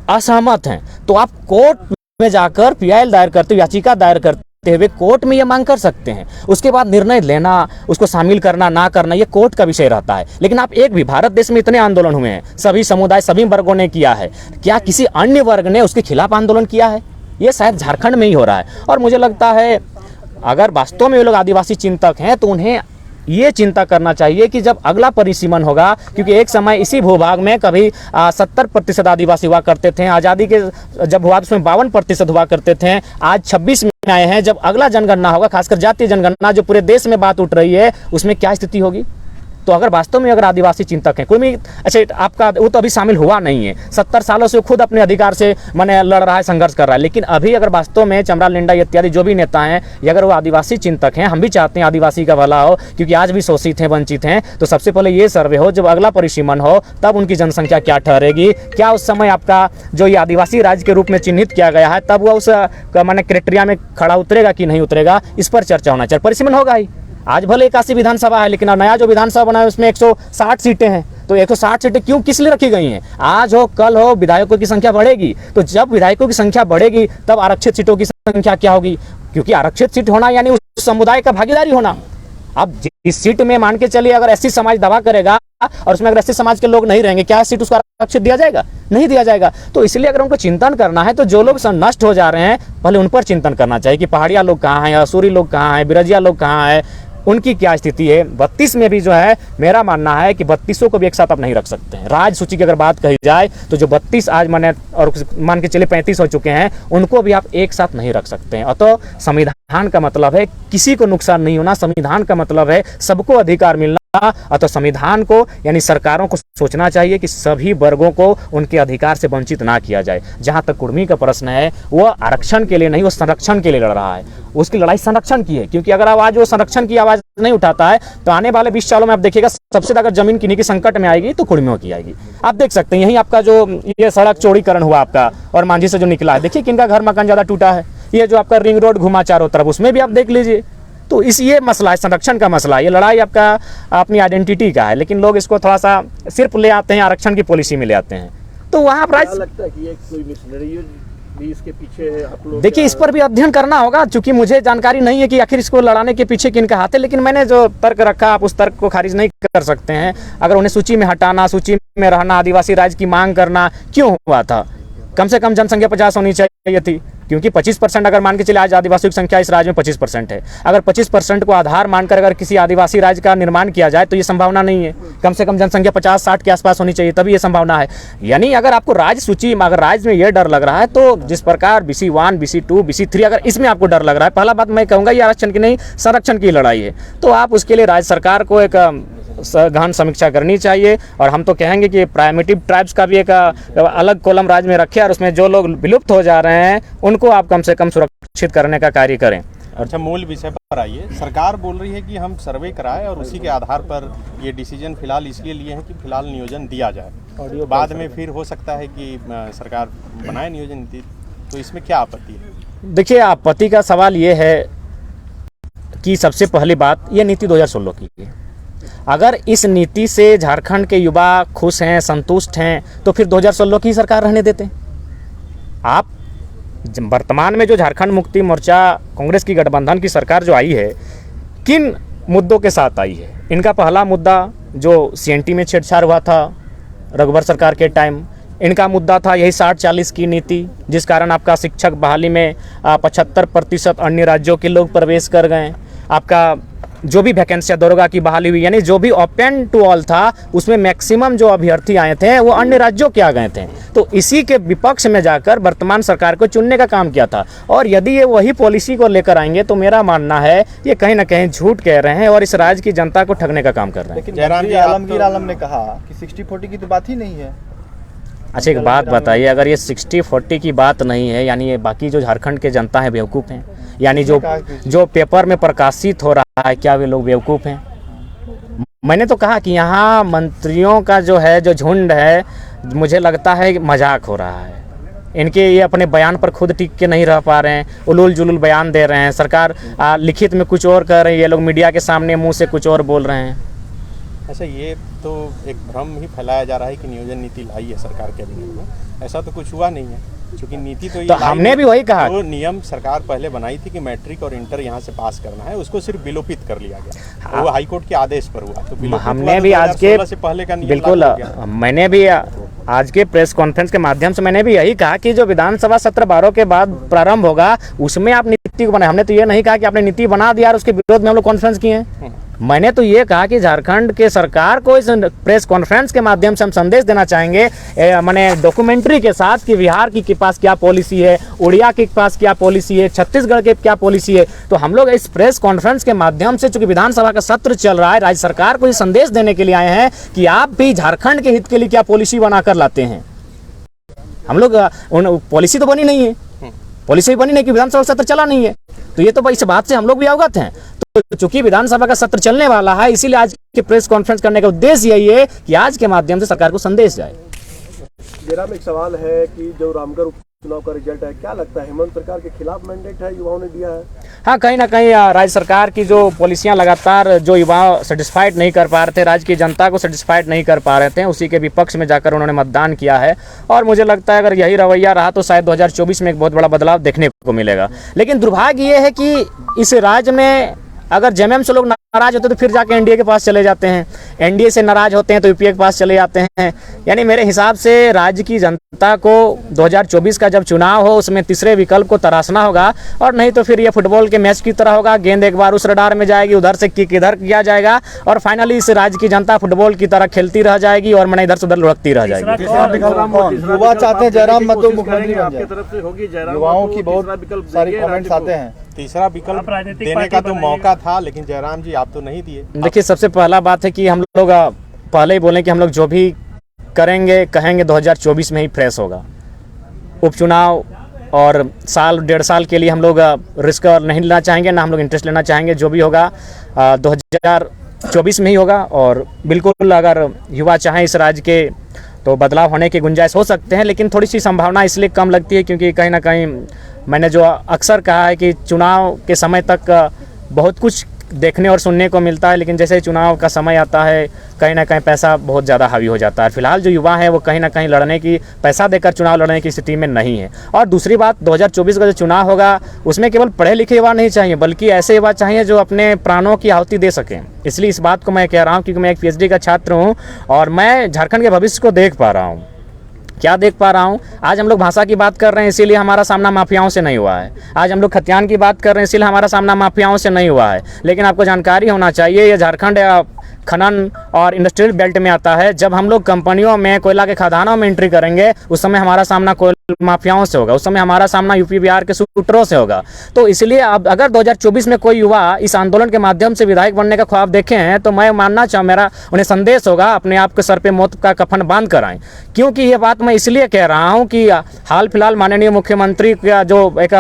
असहमत हैं तो आप कोर्ट में जाकर PIL दायर करते, याचिका दायर करते हुए कोर्ट में ये मांग कर सकते हैं। उसके बाद निर्णय लेना, उसको शामिल करना ना करना, ये कोर्ट का विषय रहता है। लेकिन आप एक भी, भारत देश में इतने आंदोलन हुए हैं, सभी समुदाय सभी वर्गों ने किया है, क्या किसी अन्य वर्ग ने उसके खिलाफ आंदोलन किया है? ये शायद झारखंड में ही हो रहा है। और मुझे लगता है अगर वास्तव में ये लोग आदिवासी चिंतक हैं तो उन्हें ये चिंता करना चाहिए कि जब अगला परिसीमन होगा, क्योंकि एक समय इसी भूभाग में कभी 70% आदिवासी हुआ करते थे, आज़ादी के जब हुआ तो उसमें 52% हुआ करते थे, आज 26 में आए हैं। जब अगला जनगणना होगा, खासकर जातीय जनगणना जो पूरे देश में बात उठ रही है, उसमें क्या स्थिति होगी? तो अगर वास्तव में अगर आदिवासी चिंतक हैं, कोई अच्छा आपका वो तो अभी शामिल हुआ नहीं है, 70 सालों से खुद अपने अधिकार से मैंने लड़ रहा है, संघर्ष कर रहा है, लेकिन अभी अगर वास्तव में चमरा लिंडा इत्यादि जो भी नेता हैं, ये अगर वो आदिवासी चिंतक हैं, हम भी चाहते हैं आदिवासी का भला हो, क्योंकि आज भी शोषित हैं, वंचित हैं, तो सबसे पहले ये सर्वे हो, जब अगला परिसीमन हो तब उनकी जनसंख्या क्या ठहरेगी, क्या उस समय आपका जो ये आदिवासी राज्य के रूप में चिन्हित किया गया है तब वह उस मैंने क्राइटेरिया में खड़ा उतरेगा कि नहीं उतरेगा, इस पर चर्चा होना चाहिए। परिसीमन होगा ही। आज भले 81 विधानसभा है, लेकिन नया जो विधानसभा बना है उसमें 160 सीटें हैं। तो 160 सीटें क्यों, किस लिए रखी गई हैं? आज हो कल हो विधायकों की संख्या बढ़ेगी, तो जब विधायकों की संख्या बढ़ेगी तब आरक्षित सीटों की संख्या क्या होगी? क्योंकि आरक्षित सीट होना यानी उस समुदाय का भागीदारी होना। अब जिस सीट में मान के चलिए अगर SC समाज दवा करेगा और उसमें अगर SC समाज के लोग नहीं रहेंगे, क्या सीट उसको आरक्षित दिया जाएगा? नहीं दिया जाएगा। तो इसलिए अगर उनको चिंतन करना है तो जो लोग नष्ट हो जा रहे हैं पहले उन पर चिंतन करना चाहिए कि पहाड़िया लोग कहाँ हैं, असूरी लोग कहाँ हैं, बिरजिया लोग कहाँ हैं, उनकी क्या स्थिति है। 32 में भी जो है मेरा मानना है कि 32 को भी एक साथ आप नहीं रख सकते हैं। राज्य सूची की अगर बात कही जाए तो जो 32 आज माने और मान के चले 35 हो चुके हैं, उनको भी आप एक साथ नहीं रख सकते हैं। अतः संविधान का मतलब है किसी को नुकसान नहीं होना, संविधान का मतलब है सबको अधिकार मिलना। अतः संविधान को यानी सरकारों को सोचना चाहिए कि सभी वर्गों को उनके अधिकार से वंचित ना किया जाए। जहां तक कुर्मी का प्रश्न है, वो आरक्षण के लिए नहीं, वो संरक्षण के लिए लड़ रहा है। उसकी लड़ाई संरक्षण की है, क्योंकि अगर आज वो संरक्षण की आवाज नहीं उठाता है तो आने वाले 20 सालों में आप देखिएगा सबसे ज्यादा जमीन किन्हीं की संकट में आएगी तो कुर्मियों की आएगी। आप देख सकते हैं यही आपका जो ये सड़क चौड़ीकरण हुआ आपका और मांझी से जो निकला है, देखिए किनका घर मकान ज्यादा टूटा है, ये जो आपका रिंग रोड घुमा चारों तरफ, उसमें भी आप देख लीजिए। तो ये मसला है, संरक्षण का मसला है, ये लड़ाई आपका अपनी आइडेंटिटी का है, लेकिन लोग इसको थोड़ा सा सिर्फ ले आते हैं, आरक्षण की पॉलिसी में ले आते हैं। तो वहाँ क्या लगता है कि ये कोई मिशनरी भी इसके पीछे है? आप लोग देखिए, इस पर भी अध्ययन करना होगा, क्योंकि मुझे जानकारी नहीं है कि आखिर इसको लड़ाने के पीछे किनका हाथ है, लेकिन मैंने जो तर्क रखा, आप उस तर्क को खारिज नहीं कर सकते हैं। अगर उन्हें सूची में हटाना, सूची में रहना, आदिवासी राज्य की मांग करना क्यों हुआ था? कम से कम जनसंख्या 50 होनी चाहिए थी, क्योंकि 25% अगर मान के चले, आज आदिवासियों की संख्या इस राज्य में 25% है। अगर 25% को आधार मानकर अगर किसी आदिवासी राज्य का निर्माण किया जाए तो ये संभावना नहीं है। कम से कम जनसंख्या 50-60 के आसपास होनी चाहिए, तभी ये संभावना है। यानी अगर आपको राज्य सूची में, अगर राज्य में ये डर लग रहा है, तो जिस प्रकार BC1, BC2, BC3, अगर इसमें आपको डर लग रहा है, पहला बात मैं कहूँगा ये आरक्षण की नहीं, संरक्षण की लड़ाई है। तो आप उसके लिए राज्य सरकार को एक गहन समीक्षा करनी चाहिए, और हम तो कहेंगे कि प्राइमेटिव ट्राइब्स का भी एक अलग कॉलम राज्य में रखें, और उसमें जो लोग विलुप्त हो जा रहे हैं उनको आप कम से कम सुरक्षित करने का कार्य करें। अच्छा, मूल विषय पर आइए। सरकार बोल रही है कि हम सर्वे कराएं और उसी के आधार पर ये डिसीजन फिलहाल इसलिए लिए हैं कि फिलहाल नियोजन दिया जाए, बाद में फिर हो सकता है कि सरकार बनाए नियोजन नीति, तो इसमें क्या आपत्ति है? देखिए, आपत्ति का सवाल ये है कि सबसे पहली बात, ये नीति 2016 की है। अगर इस नीति से झारखंड के युवा खुश हैं, संतुष्ट हैं, तो फिर 2016 की सरकार रहने देते हैं। आप वर्तमान में जो झारखंड मुक्ति मोर्चा कांग्रेस की गठबंधन की सरकार जो आई है, किन मुद्दों के साथ आई है? इनका पहला मुद्दा जो CNT में छेड़छाड़ हुआ था रघुवर सरकार के टाइम, इनका मुद्दा था यही 60-40 की नीति, जिस कारण आपका शिक्षक बहाली में 75% अन्य राज्यों के लोग प्रवेश कर गए। आपका जो भी वैकेंसी दरोगा की बहाली हुई, यानी जो भी ओपन टू ऑल था, उसमें मैक्सिमम जो अभ्यर्थी आए थे वो अन्य राज्यों के आ गए थे। तो इसी के विपक्ष में जाकर वर्तमान सरकार को चुनने का काम किया था, और यदि ये वही पॉलिसी को लेकर आएंगे तो मेरा मानना है ये कहीं ना कहीं झूठ कह रहे हैं और इस राज्य की जनता को ठगने का काम कर रहे हैं। लेकिन मंत्री आलमगीर आलम ने कहा कि 60-40 की तो बात ही नहीं है। अच्छा, एक बात बताइए, अगर ये 60-40 की बात नहीं है, यानी ये बाकी जो झारखंड के जनता है बेवकूफ़ हैं? यानी जो पेपर में प्रकाशित हो रहा है, क्या वे लोग बेवकूफ़ हैं? मैंने तो कहा कि यहाँ मंत्रियों का जो है, जो झुंड है, मुझे लगता है मजाक हो रहा है। इनके ये अपने बयान पर खुद टिक के नहीं रह पा रहे हैं, उलूल जुलूल बयान दे रहे हैं। सरकार लिखित में कुछ और कर रही है, ये लोग मीडिया के सामने मुंह से कुछ और बोल रहे हैं। अच्छा, ये तो एक भ्रम ही फैलाया जा रहा है कि नियोजन नीति लाई है सरकार कैबिनेट में। ऐसा तो कुछ हुआ नहीं है, क्योंकि नीति तो ये हमने भी वही कहा। जो नियम सरकार पहले बनाई थी कि मैट्रिक और इंटर यहाँ से पास करना है, उसको सिर्फ विलोपित कर लिया गया। वो हाईकोर्ट के आदेश पर हुआ। तो हमने भी आज के से पहले का नियम बिल्कुल, मैंने भी आज के प्रेस कॉन्फ्रेंस के माध्यम से मैंने भी यही कहा कि जो विधानसभा सत्र 12 के बाद प्रारंभ होगा, उसमें आप नीति को बनाए। हमने तो ये नहीं कहा कि आपने नीति बना दिया और उसके विरोध में हम लोग कॉन्फ्रेंस किए हैं। मैंने तो ये कहा कि झारखंड के सरकार को इस प्रेस कॉन्फ्रेंस के माध्यम से हम संदेश देना चाहेंगे, माने डॉक्यूमेंट्री के साथ, कि बिहार के पास क्या पॉलिसी है, उड़िया के पास क्या पॉलिसी है, छत्तीसगढ़ के क्या पॉलिसी है। तो हम लोग इस प्रेस कॉन्फ्रेंस के माध्यम से, चूंकि विधानसभा का सत्र चल रहा है, राज्य सरकार को ये संदेश देने के लिए आए हैं कि आप भी झारखंड के हित के लिए क्या पॉलिसी बनाकर लाते हैं। हम लोग पॉलिसी तो बनी नहीं है, पॉलिसी बनी नहीं कि विधानसभा सत्र चला नहीं है। तो ये तो इस बात से हम लोग भी अवगत हैं। तो चूंकि विधानसभा का सत्र चलने वाला है, इसीलिए आज के प्रेस कॉन्फ्रेंस करने का उद्देश्य यही है कि आज के माध्यम से सरकार को संदेश जाए। जयराम, एक सवाल है कि जो रामगढ़ उपचुनाव का रिजल्ट है, क्या लगता है हेमंत सरकार के खिलाफ मैंडेट है, युवाओं ने दिया है? हाँ, कहीं ना कहीं राज्य सरकार की जो पॉलिसियां लगातार जो युवा सेटिस्फाइड नहीं कर पा रहे थे, राज्य की जनता को सेटिस्फाइड नहीं कर पा रहे थे, उसी के विपक्ष में जाकर उन्होंने मतदान किया है। और मुझे लगता है अगर यही रवैया रहा तो शायद 2024 में एक बहुत बड़ा बदलाव देखने को मिलेगा। लेकिन दुर्भाग्य ये है कि इस राज्य में अगर जेएमएम से लोग नाराज होते तो फिर जाके एनडीए के पास चले जाते हैं, एनडीए से नाराज होते हैं तो यूपीए के पास चले जाते हैं। यानी मेरे हिसाब से राज्य की जनता को 2024 का जब चुनाव हो, उसमें तीसरे विकल्प को तराशना होगा, और नहीं तो फिर ये फुटबॉल के मैच की तरह होगा। गेंद एक बार उस रडार में जाएगी, उधर से किक इधर किया जाएगा, और फाइनली इस राज्य की जनता फुटबॉल की तरह खेलती रह जाएगी और मैंने इधर से उधर लुढ़कती रह जाएगी। युवा चाहते हैं जयराम मतो मुख्यमंत्री बन आपकी जाए। तरफ से होगी जयराम, युवाओं की बहुत सारी कमेंट्स आते हैं। तीसरा विकल्प देने का तो मौका था, लेकिन जयराम जी आप तो नहीं दिए। देखिए, सबसे पहला बात है कि हम लोग पहले ही बोलें कि हम लोग जो भी करेंगे कहेंगे 2024 में ही फ्रेश होगा। उपचुनाव और साल 1.5 साल के लिए हम लोग रिस्क नहीं लेना चाहेंगे, ना हम लोग इंटरेस्ट लेना चाहेंगे। जो भी होगा 2024 में ही होगा। और बिल्कुल अगर युवा चाहें इस राज्य के तो बदलाव होने की गुंजाइश हो सकते हैं, लेकिन थोड़ी सी संभावना इसलिए कम लगती है क्योंकि कहीं ना कहीं मैंने जो अक्सर कहा है कि चुनाव के समय तक बहुत कुछ देखने और सुनने को मिलता है, लेकिन जैसे ही चुनाव का समय आता है कहीं ना कहीं पैसा बहुत ज़्यादा हावी हो जाता है। फिलहाल जो युवा हैं वो कहीं ना कहीं लड़ने की, पैसा देकर चुनाव लड़ने की स्थिति में नहीं है। और दूसरी बात, 2024 का जो चुनाव होगा उसमें केवल पढ़े लिखे युवा नहीं चाहिए, बल्कि ऐसे युवा चाहिए जो अपने प्राणों की आहुति दे सकें। इसलिए इस बात को मैं कह रहा हूँ क्योंकि मैं एक PhD का छात्र हूँ और मैं झारखंड के भविष्य को देख पा रहा हूँ। क्या देख पा रहा हूँ? आज हम लोग भाषा की बात कर रहे हैं इसीलिए हमारा सामना माफियाओं से नहीं हुआ है। आज हम लोग खतियान की बात कर रहे हैं इसीलिए हमारा सामना माफियाओं से नहीं हुआ है। लेकिन आपको जानकारी होना चाहिए ये झारखंड खनन और इंडस्ट्रियल बेल्ट में आता है। जब हम लोग कंपनियों में, कोयला के खदानों में एंट्री करेंगे उस समय हमारा सामना कोयला माफियाओं से होगा, उस समय हमारा सामना यूपी बिहार के शूटरों से होगा। तो इसलिए अब अगर 2024 में कोई युवा इस आंदोलन के माध्यम से विधायक बनने का ख्वाब देखे हैं तो मैं मानना चाहूँ, मेरा उन्हें संदेश होगा अपने आप के सर पे मौत का कफन बांध कर आएँ। क्योंकि ये बात मैं इसलिए कह रहा हूँ कि हाल फिलहाल माननीय मुख्यमंत्री का जो एक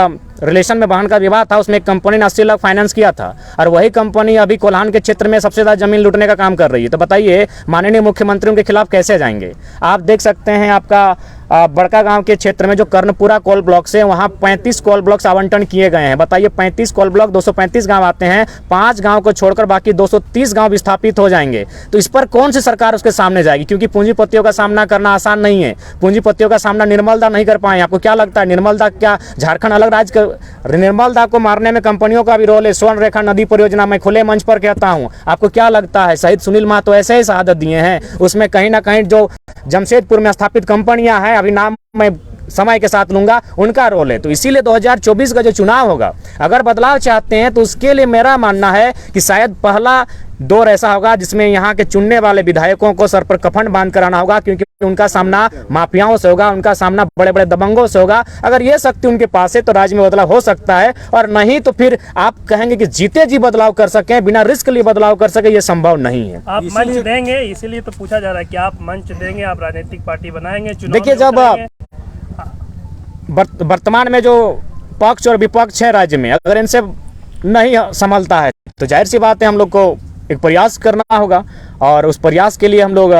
रिलेशन में वाहन का विवाद था उसमें एक कंपनी ने 80 लाख फाइनेंस किया था और वही कंपनी अभी कोल्हान के क्षेत्र में सबसे ज़्यादा जमीन लूटने का काम कर रही है। तो बताइए माननीय मुख्यमंत्रियों के खिलाफ कैसे जाएंगे? आप देख सकते हैं आपका बड़का गांव के क्षेत्र में जो कर्णपुरा कोल ब्लॉक से वहां 35 कोल ब्लॉक्स आवंटन किए गए हैं। बताइए 35 कोल ब्लॉक, 235 गांव आते हैं, 5 गांव को छोड़कर बाकी 230 गांव विस्थापित हो जाएंगे। तो इस पर कौन सी सरकार उसके सामने जाएगी? क्योंकि पूंजीपतियों का सामना करना आसान नहीं है। पूंजीपतियों का सामना निर्मल दा नहीं कर पाए। आपको क्या लगता है निर्मल दा क्या झारखंड अलग राज्य का? निर्मल दा को मारने में कंपनियों का भी रोल है। स्वर्ण रेखा नदी परियोजना में खुले मंच पर कहता हूँ, आपको क्या लगता है शहीद सुनील महतो ऐसे ही शहादत दिए हैं? उसमें कहीं ना कहीं जो जमशेदपुर में स्थापित कंपनियां हैं, अभी नाम मैं समय के साथ लूंगा, उनका रोल है। तो इसीलिए 2024 का जो चुनाव होगा, अगर बदलाव चाहते हैं तो उसके लिए मेरा मानना है कि शायद पहला दौर ऐसा होगा जिसमें यहाँ के चुनने वाले विधायकों को सर पर कफन बांध कर आना होगा, क्योंकि उनका सामना माफियाओं से होगा, उनका सामना बड़े बड़े दबंगों से होगा। अगर ये शक्ति उनके पास है तो राज्य में बदलाव हो सकता है, और नहीं तो फिर आप कहेंगे कि जीते जी बदलाव कर सकें, बिना रिस्क लिए बदलाव कर सके, ये संभव नहीं है। आप मंच देंगे, इसीलिए तो पूछा जा रहा है कि आप मंच देंगे, आप राजनीतिक पार्टी बनाएंगे, चुनाव देखिए, जब वर्तमान में जो पक्ष और विपक्ष है राज्य में, अगर इनसे नहीं संभलता है तो जाहिर सी बात है हम लोग को एक प्रयास करना होगा, और उस प्रयास के लिए हम लोग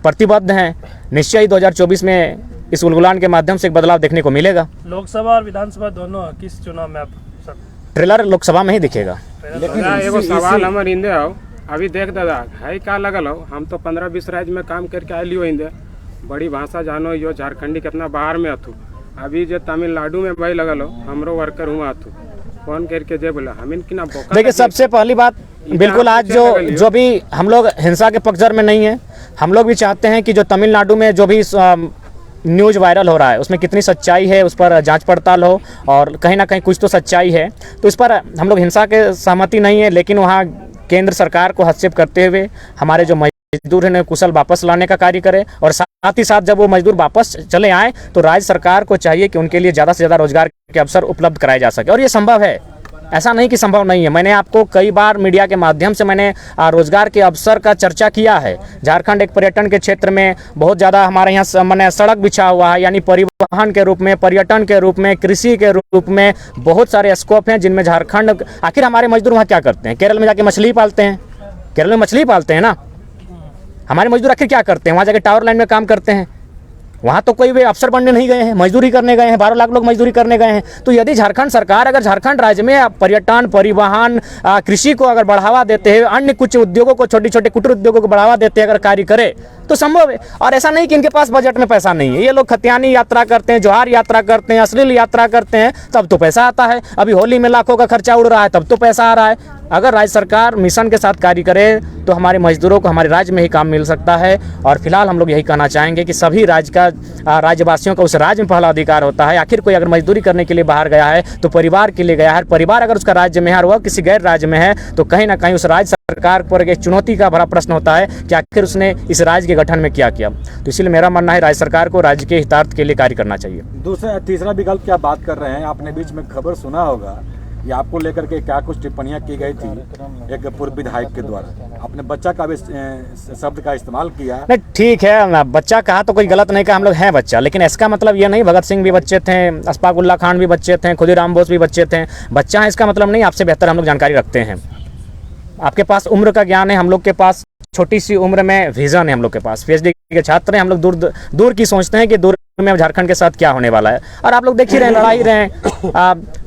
प्रतिबद्ध हैं। निश्चय ही 2024 में इस उलगुलान के माध्यम से एक बदलाव देखने को मिलेगा। लोकसभा और विधानसभा दोनों किस चुनाव में आप सब ट्रेलर लोकसभा में ही दिखेगा। लेकिन एगो सवाल हमर इंदे हो, अभी देख दादा है का लगल हो, हम तो 15-20 राज्य में काम करके आयली हो इंदे, बड़ी भाषा जानो यो, झारखंडी कितना बाहर में अथु, अभी जो तमिलनाडु में भाई लगल हो, हमरो वर्कर हुआ अथु, फोन करके जे बोला हमिन कि ना। देखिए, सबसे पहली बात बिल्कुल आज जो भी हम लोग हिंसा के पक्षधर में नहीं है, हम लोग भी चाहते हैं कि जो तमिलनाडु में जो भी न्यूज़ वायरल हो रहा है उसमें कितनी सच्चाई है उस पर जांच पड़ताल हो, और कहीं ना कहीं कुछ तो सच्चाई है। तो इस पर हम लोग हिंसा के सहमति नहीं है, लेकिन वहाँ केंद्र सरकार को हस्तक्षेप करते हुए हमारे जो मजदूर हैं कुशल वापस लाने का कार्य करें, और साथ ही साथ जब वो मजदूर वापस चले आए तो राज्य सरकार को चाहिए कि उनके लिए ज़्यादा से ज़्यादा रोजगार के अवसर उपलब्ध कराए जा सके, और ये संभव है, ऐसा नहीं कि संभव नहीं है। मैंने आपको कई बार मीडिया के माध्यम से मैंने रोजगार के अवसर का चर्चा किया है। झारखंड एक पर्यटन के क्षेत्र में बहुत ज़्यादा हमारे यहाँ मैंने सड़क बिछा हुआ है, यानी परिवहन के रूप में, पर्यटन के रूप में, कृषि के रूप में बहुत सारे स्कोप हैं जिनमें झारखंड। आखिर हमारे मजदूर वहाँ क्या करते हैं? केरल में जाके मछली पालते हैं, केरल में मछली पालते हैं ना। हमारे मजदूर आखिर क्या करते हैं? वहाँ जाके टावर लाइन में काम करते हैं। वहाँ तो कोई वे अफसर बनने नहीं गए हैं, मजदूरी करने गए हैं। 12 लाख लोग मजदूरी करने गए हैं। तो यदि झारखंड सरकार अगर झारखंड राज्य में पर्यटन, परिवहन, कृषि को अगर बढ़ावा देते हैं, अन्य कुछ उद्योगों को, छोटे छोटे कुटीर उद्योगों को बढ़ावा देते हैं, अगर कार्य करे तो संभव है। और ऐसा नहीं कि इनके पास बजट में पैसा नहीं है। ये लोग खतियानी यात्रा करते हैं, जोहार यात्रा करते हैं, अश्लील यात्रा करते हैं, तब तो पैसा आता है। अभी होली में लाखों का खर्चा उड़ रहा है, तब तो पैसा आ रहा है। अगर राज्य सरकार मिशन के साथ कार्य करे तो हमारे मजदूरों को हमारे राज्य में ही काम मिल सकता है। और फिलहाल हम लोग यही कहना चाहेंगे कि सभी राज्यवासियों का उस राज्य में पहला अधिकार होता है। आखिर कोई अगर मजदूरी करने के लिए बाहर गया है तो परिवार के लिए गया है। परिवार अगर उसका राज्य में है और वह किसी गैर राज्य में है तो कहीं ना कहीं उस राज्य सरकार पर एक चुनौती का भरा प्रश्न होता है कि आखिर उसने इस राज्य के गठन में क्या किया। तो इसलिए मेरा मानना है राज्य सरकार को राज्य के हितार्थ के लिए कार्य करना चाहिए। दूसरा तीसरा विकल्प क्या बात कर रहे हैं, आपने बीच में खबर सुना होगा, ये आपको लेकर के क्या कुछ टिप्पणियां की गई थी एक पूर्व विधायक के द्वारा, अपने बच्चा का भी शब्द का इस्तेमाल किया। नहीं, ठीक है, बच्चा कहा तो कोई गलत नहीं कहा, हम लोग हैं बच्चा, लेकिन इसका मतलब ये नहीं भगत सिंह भी बच्चे थे, अशफाक उल्लाह खान भी बच्चे थे, खुदीराम बोस भी बच्चे थे। बच्चा है इसका मतलब नहीं आपसे बेहतर हम लोग जानकारी रखते हैं। आपके पास उम्र का ज्ञान है, हम लोग के पास छोटी सी उम्र में विजन है हम लोग के पास, पीएचडी के छात्र हैं हम लोग, दूर दूर की सोचते हैं कि दूर में झारखंड के साथ क्या होने वाला है। और आप लोग देख ही रहे हैं, लड़ा ही रहे हैं।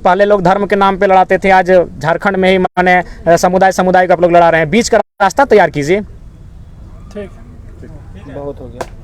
पहले लोग धर्म के नाम पे लड़ाते थे, आज झारखंड में ही माने समुदाय को आप लोग लड़ा रहे हैं। बीच का रास्ता तैयार कीजिए। ठीक बहुत हो गया।